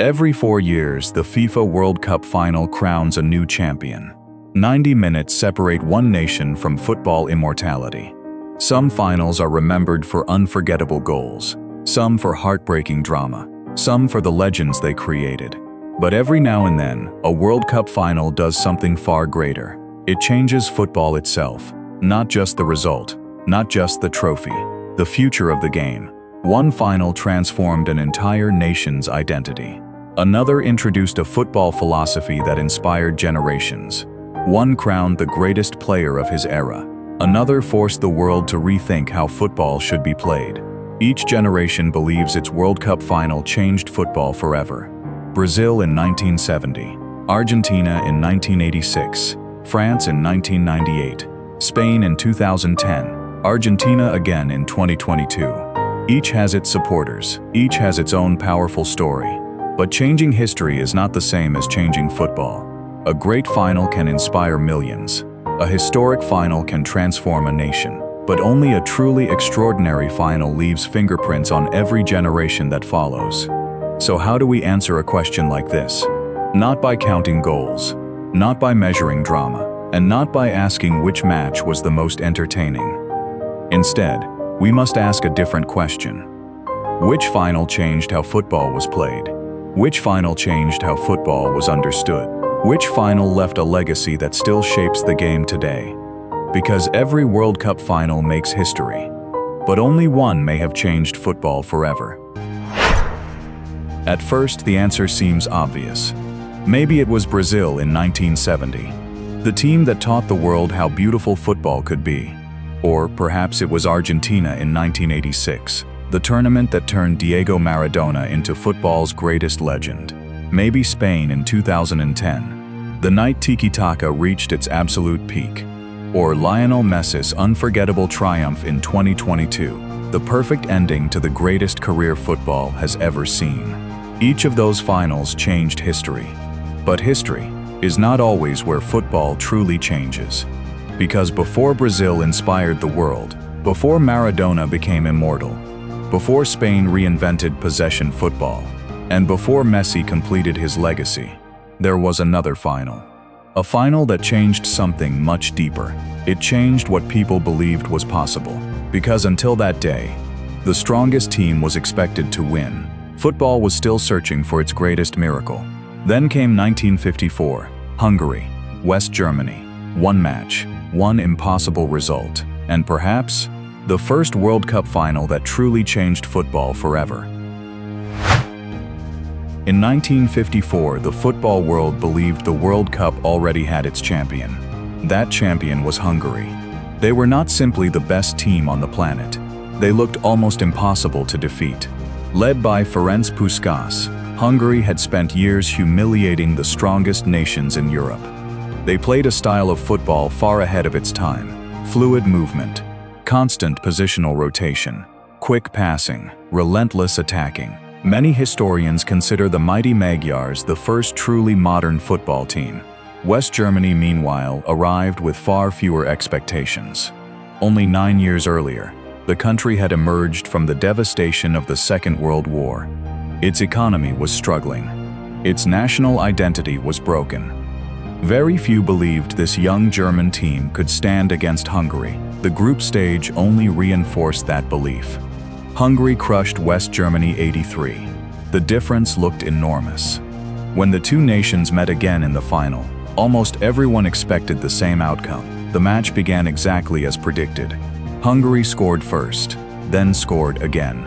Every 4 years, the FIFA World Cup final crowns a new champion. 90 minutes separate one nation from football immortality. Some finals are remembered for unforgettable goals, some for heartbreaking drama, some for the legends they created. But every now and then, a World Cup final does something far greater. It changes football itself, not just the result, not just the trophy, the future of the game. One final transformed an entire nation's identity. Another introduced a football philosophy that inspired generations. One crowned the greatest player of his era. Another forced the world to rethink how football should be played. Each generation believes its World Cup final changed football forever. Brazil in 1970, Argentina in 1986, France in 1998, Spain in 2010, Argentina again in 2022. Each has its supporters, each has its own powerful story. But changing history is not the same as changing football. A great final can inspire millions. A historic final can transform a nation. But only a truly extraordinary final leaves fingerprints on every generation that follows. So how do we answer a question like this? Not by counting goals, not by measuring drama, and not by asking which match was the most entertaining. Instead, we must ask a different question. Which final changed how football was played? Which final changed how football was understood? Which final left a legacy that still shapes the game today? Because every World Cup final makes history, but only one may have changed football forever. At first, the answer seems obvious. Maybe it was Brazil in 1970, the team that taught the world how beautiful football could be. Or perhaps it was Argentina in 1986, the tournament that turned Diego Maradona into football's greatest legend. Maybe Spain in 2010, the night tiki-taka reached its absolute peak. Or Lionel Messi's unforgettable triumph in 2022, the perfect ending to the greatest career football has ever seen. Each of those finals changed history. But history is not always where football truly changes. Because before Brazil inspired the world, before Maradona became immortal, before Spain reinvented possession football, and before Messi completed his legacy, there was another final. A final that changed something much deeper. It changed what people believed was possible. Because until that day, the strongest team was expected to win. Football was still searching for its greatest miracle. Then came 1954, Hungary, West Germany. One match, one impossible result, and perhaps the first World Cup final that truly changed football forever. In 1954, the football world believed the World Cup already had its champion. That champion was Hungary. They were not simply the best team on the planet. They looked almost impossible to defeat. Led by Ferenc Puskás, Hungary had spent years humiliating the strongest nations in Europe. They played a style of football far ahead of its time. Fluid movement, constant positional rotation, quick passing, relentless attacking. Many historians consider the mighty Magyars the first truly modern football team. West Germany, meanwhile, arrived with far fewer expectations. Only 9 years earlier, the country had emerged from the devastation of the Second World War. Its economy was struggling. Its national identity was broken. Very few believed this young German team could stand against Hungary. The group stage only reinforced that belief. Hungary crushed West Germany 83. The difference looked enormous. When the two nations met again in the final, almost everyone expected the same outcome. The match began exactly as predicted. Hungary scored first, then scored again.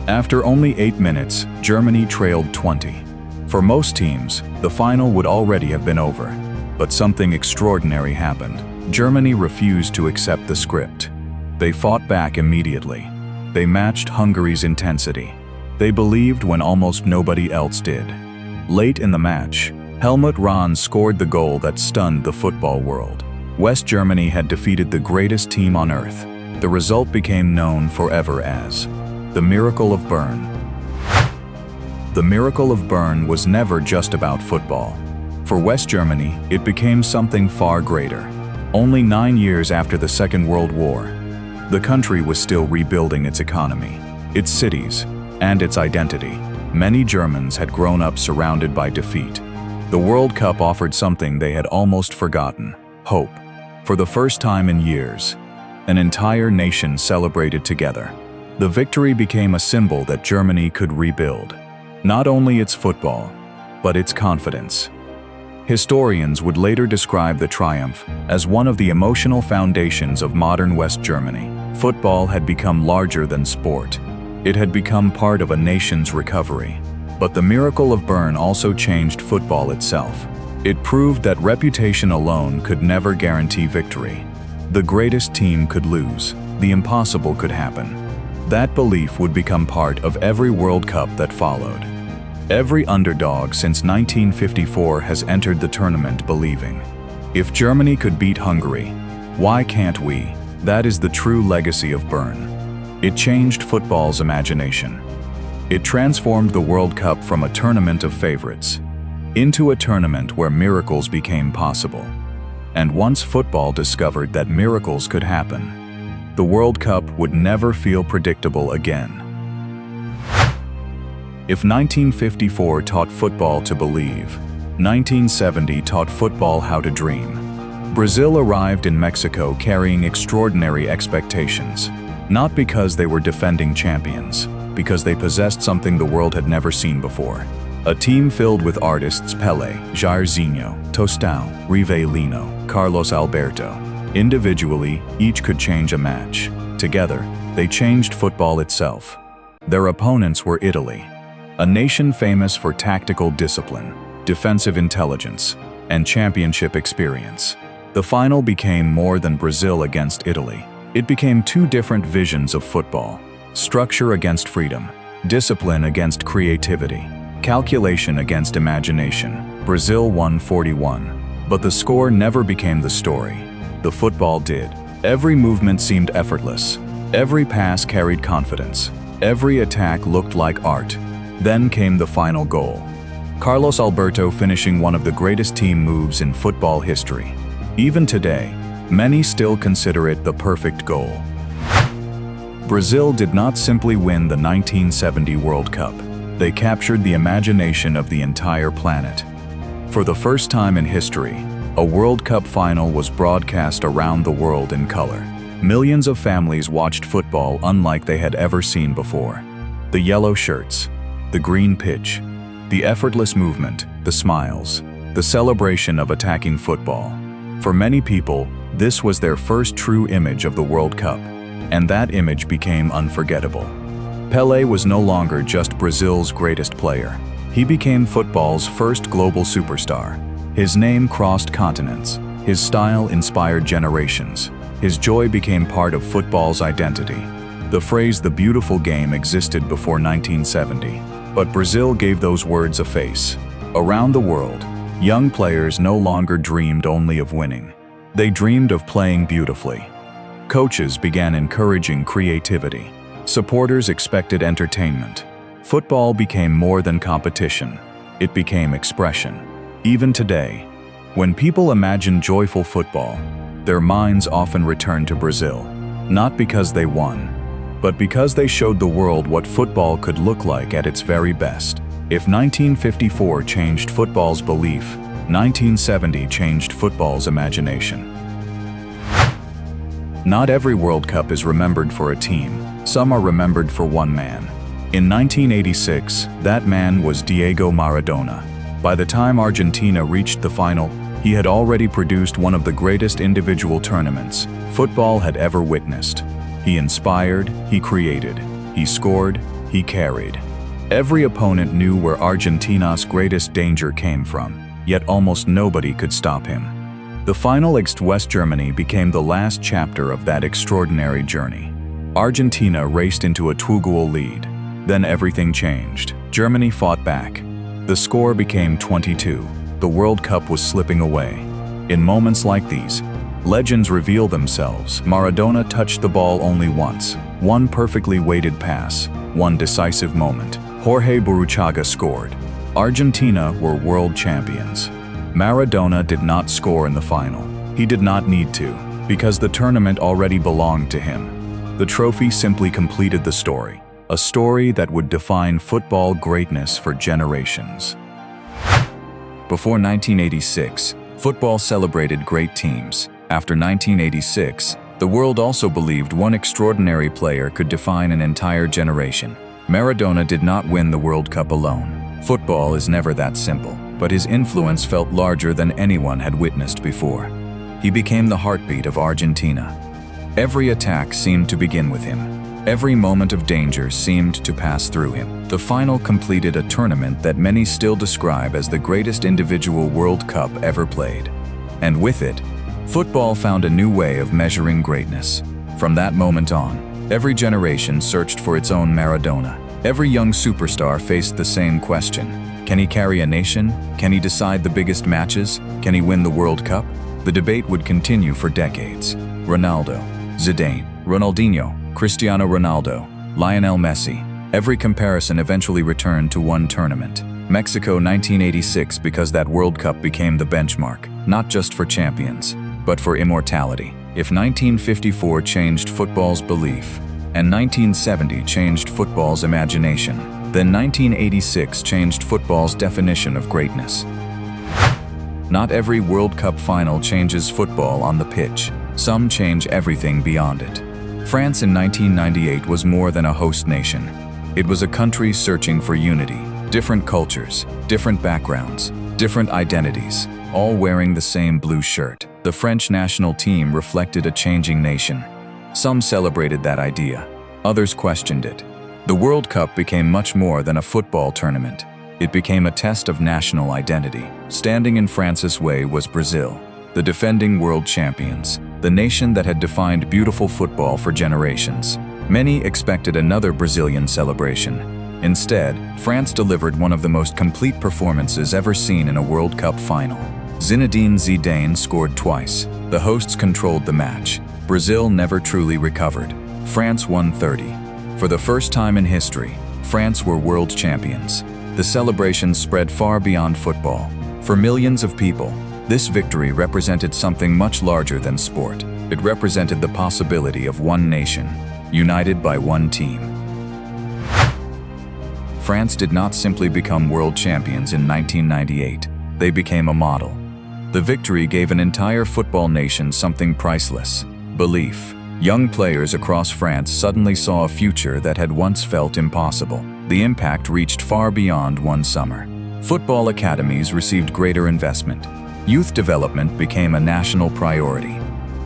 After only 8 minutes, Germany trailed 20. For most teams, the final would already have been over. But something extraordinary happened. Germany refused to accept the script. They fought back immediately. They matched Hungary's intensity. They believed when almost nobody else did. Late in the match, Helmut Rahn scored the goal that stunned the football world. West Germany had defeated the greatest team on earth. The result became known forever as the Miracle of Bern. The Miracle of Bern was never just about football. For West Germany, it became something far greater. Only 9 years after the Second World War, the country was still rebuilding its economy, its cities, and its identity. Many Germans had grown up surrounded by defeat. The World Cup offered something they had almost forgotten: hope. For the first time in years, an entire nation celebrated together. The victory became a symbol that Germany could rebuild not only its football, but its confidence. Historians would later describe the triumph as one of the emotional foundations of modern West Germany. Football had become larger than sport. It had become part of a nation's recovery. But the miracle of Bern also changed football itself. It proved that reputation alone could never guarantee victory. The greatest team could lose. The impossible could happen. That belief would become part of every World Cup that followed. Every underdog since 1954 has entered the tournament believing, if Germany could beat Hungary, why can't we? That is the true legacy of Bern. It changed football's imagination. It transformed the World Cup from a tournament of favorites into a tournament where miracles became possible. And once football discovered that miracles could happen, the World Cup would never feel predictable again. If 1954 taught football to believe, 1970 taught football how to dream. Brazil arrived in Mexico carrying extraordinary expectations, not because they were defending champions, because they possessed something the world had never seen before. A team filled with artists Pelé, Jairzinho, Tostão, Rivellino, Carlos Alberto. Individually, each could change a match. Together, they changed football itself. Their opponents were Italy, a nation famous for tactical discipline, defensive intelligence, and championship experience. The final became more than Brazil against Italy. It became two different visions of football: structure against freedom, discipline against creativity, calculation against imagination. Brazil won 4-1, but the score never became the story. The football did. Every movement seemed effortless. Every pass carried confidence. Every attack looked like art. Then came the final goal. Carlos Alberto finishing one of the greatest team moves in football history. Even today, many still consider it the perfect goal. Brazil did not simply win the 1970 World Cup. They captured the imagination of the entire planet. For the first time in history, a World Cup final was broadcast around the world in color. Millions of families watched football unlike they had ever seen before. The yellow shirts, the green pitch, the effortless movement, the smiles, the celebration of attacking football. For many people, this was their first true image of the World Cup, and that image became unforgettable. Pelé was no longer just Brazil's greatest player. He became football's first global superstar. His name crossed continents. His style inspired generations. His joy became part of football's identity. The phrase "the beautiful game" existed before 1970, but Brazil gave those words a face. Around the world, young players no longer dreamed only of winning. They dreamed of playing beautifully. Coaches began encouraging creativity. Supporters expected entertainment. Football became more than competition. It became expression. Even today, when people imagine joyful football, their minds often return to Brazil, not because they won, but because they showed the world what football could look like at its very best. If 1954 changed football's belief, 1970 changed football's imagination. Not every World Cup is remembered for a team. Some are remembered for one man. In 1986, that man was Diego Maradona. By the time Argentina reached the final, he had already produced one of the greatest individual tournaments football had ever witnessed. He inspired, he created, he scored, he carried. Every opponent knew where Argentina's greatest danger came from, yet almost nobody could stop him. The final against West Germany became the last chapter of that extraordinary journey. Argentina raced into a 2-goal lead. Then everything changed. Germany fought back. The score became 22. The World Cup was slipping away. In moments like these, legends reveal themselves. Maradona touched the ball only once. One perfectly weighted pass. One decisive moment. Jorge Burruchaga scored. Argentina were world champions. Maradona did not score in the final. He did not need to, because the tournament already belonged to him. The trophy simply completed the story. a story that would define football greatness for generations. Before 1986, football celebrated great teams. After 1986, the world also believed one extraordinary player could define an entire generation. Maradona did not win the World Cup alone. Football is never that simple, but his influence felt larger than anyone had witnessed before. He became the heartbeat of Argentina. Every attack seemed to begin with him. Every moment of danger seemed to pass through him. The final completed a tournament that many still describe as the greatest individual World Cup ever played. And with it, football found a new way of measuring greatness. From that moment on, every generation searched for its own Maradona. Every young superstar faced the same question. Can he carry a nation? Can he decide the biggest matches? Can he win the World Cup? The debate would continue for decades. Ronaldo, Zidane, Ronaldinho, Cristiano Ronaldo, Lionel Messi. Every comparison eventually returned to one tournament. Mexico 1986, because that World Cup became the benchmark, not just for champions, but for immortality. If 1954 changed football's belief, and 1970 changed football's imagination, then 1986 changed football's definition of greatness. Not every World Cup final changes football on the pitch. Some change everything beyond it. France in 1998 was more than a host nation. It was a country searching for unity, different cultures, different backgrounds, different identities, all wearing the same blue shirt. The French national team reflected a changing nation. Some celebrated that idea, others questioned it. The World Cup became much more than a football tournament. It became a test of national identity. Standing in France's way was Brazil, the defending world champions, the nation that had defined beautiful football for generations. Many expected another Brazilian celebration. Instead, France delivered one of the most complete performances ever seen in a World Cup final. Zinedine Zidane scored twice. The hosts controlled the match. Brazil never truly recovered. France won 30. For the first time in history, France were world champions. The celebration spread far beyond football. For millions of people, this victory represented something much larger than sport. It represented the possibility of one nation, united by one team. France did not simply become world champions in 1998. They became a model. The victory gave an entire football nation something priceless: belief. Young players across France suddenly saw a future that had once felt impossible. The impact reached far beyond one summer. Football academies received greater investment. Youth development became a national priority.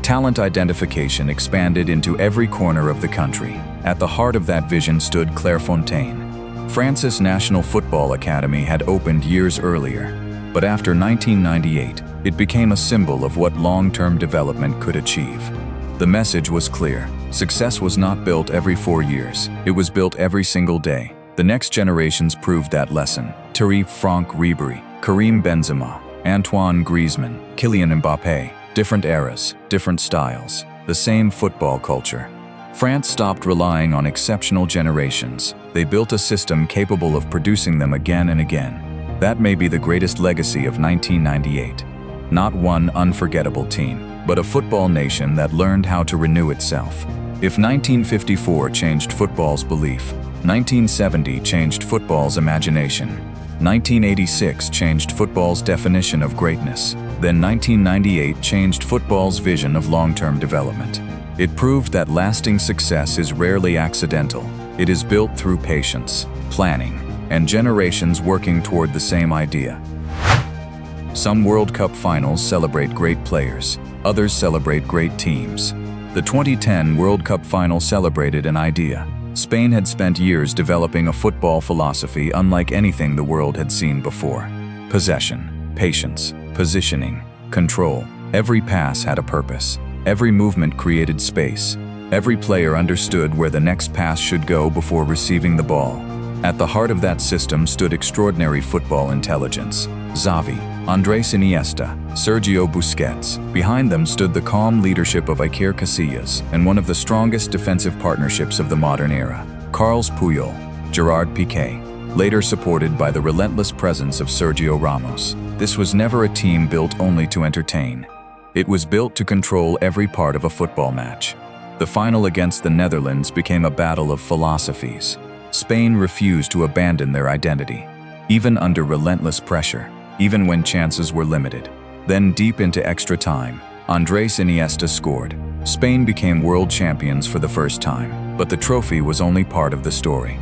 Talent identification expanded into every corner of the country. At the heart of that vision stood Clairefontaine. France's National Football Academy had opened years earlier, but after 1998, it became a symbol of what long-term development could achieve. The message was clear. Success was not built every 4 years. It was built every single day. The next generations proved that lesson. Thierry Franck Ribéry, Karim Benzema, Antoine Griezmann, Kylian Mbappé. Different eras, different styles, the same football culture. France stopped relying on exceptional generations. They built a system capable of producing them again and again. That may be the greatest legacy of 1998. Not one unforgettable team, but a football nation that learned how to renew itself. If 1954 changed football's belief, 1970 changed football's imagination, 1986 changed football's definition of greatness, then 1998 changed football's vision of long-term development. It proved that lasting success is rarely accidental. It is built through patience, planning, and generations working toward the same idea. Some World Cup finals celebrate great players, others celebrate great teams. The 2010 World Cup final celebrated an idea. Spain had spent years developing a football philosophy unlike anything the world had seen before. Possession, patience, positioning, control. Every pass had a purpose. Every movement created space. Every player understood where the next pass should go before receiving the ball. At the heart of that system stood extraordinary football intelligence. Xavi, Andrés Iniesta, Sergio Busquets. Behind them stood the calm leadership of Iker Casillas and one of the strongest defensive partnerships of the modern era, Carles Puyol, Gerard Piqué, later supported by the relentless presence of Sergio Ramos. This was never a team built only to entertain. It was built to control every part of a football match. The final against the Netherlands became a battle of philosophies. Spain refused to abandon their identity, even under relentless pressure, even when chances were limited. Then, deep into extra time, Andrés Iniesta scored. Spain became world champions for the first time, but the trophy was only part of the story.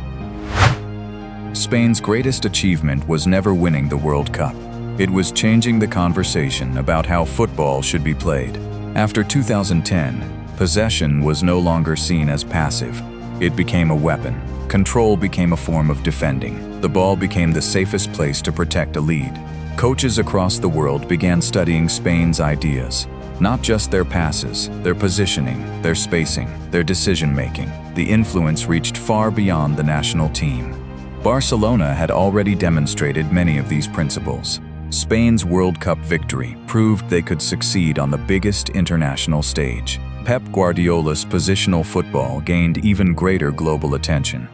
Spain's greatest achievement was never winning the World Cup. It was changing the conversation about how football should be played. After 2010, possession was no longer seen as passive. It became a weapon. Control became a form of defending. The ball became the safest place to protect a lead. Coaches across the world began studying Spain's ideas. Not just their passes, their positioning, their spacing, their decision-making. The influence reached far beyond the national team. Barcelona had already demonstrated many of these principles. Spain's World Cup victory proved they could succeed on the biggest international stage. Pep Guardiola's positional football gained even greater global attention.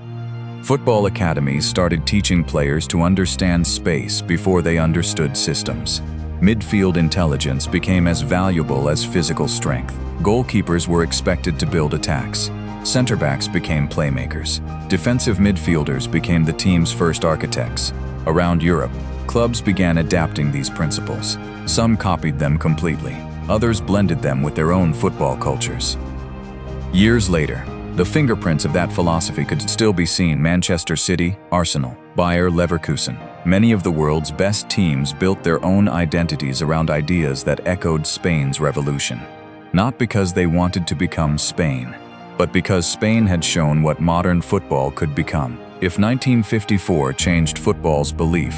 Football academies started teaching players to understand space before they understood systems. Midfield intelligence became as valuable as physical strength. Goalkeepers were expected to build attacks. Center-backs became playmakers. Defensive midfielders became the team's first architects. Around Europe, clubs began adapting these principles. Some copied them completely. Others blended them with their own football cultures. Years later, the fingerprints of that philosophy could still be seen. Manchester City, Arsenal, Bayer Leverkusen. Many of the world's best teams built their own identities around ideas that echoed Spain's revolution. Not because they wanted to become Spain, but because Spain had shown what modern football could become. If 1954 changed football's belief,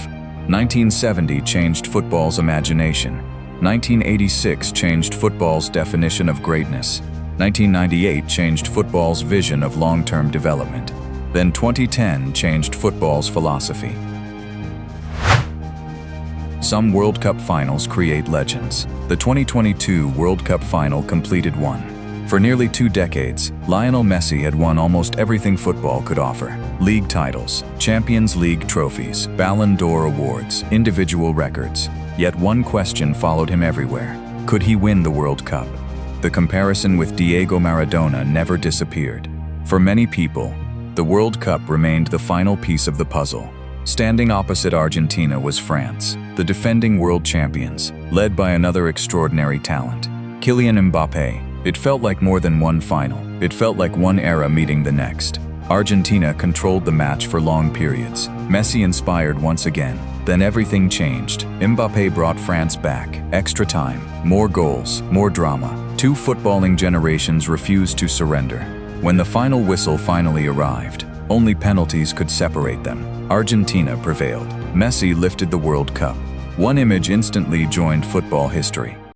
1970 changed football's imagination, 1986 changed football's definition of greatness, 1998 changed football's vision of long-term development, then 2010 changed football's philosophy. Some World Cup finals create legends. The 2022 World Cup final completed one. For nearly 2 decades, Lionel Messi had won almost everything football could offer. League titles, Champions League trophies, Ballon d'Or awards, individual records. Yet one question followed him everywhere. Could he win the World Cup? The comparison with Diego Maradona never disappeared. For many people, the World Cup remained the final piece of the puzzle. Standing opposite Argentina was France, the defending world champions, led by another extraordinary talent, Kylian Mbappé. It felt like more than one final. It felt like one era meeting the next. Argentina controlled the match for long periods. Messi inspired once again. Then everything changed. Mbappé brought France back. Extra time, more goals, more drama. 2 footballing generations refused to surrender. When the final whistle finally arrived, only penalties could separate them. Argentina prevailed. Messi lifted the World Cup. One image instantly joined football history.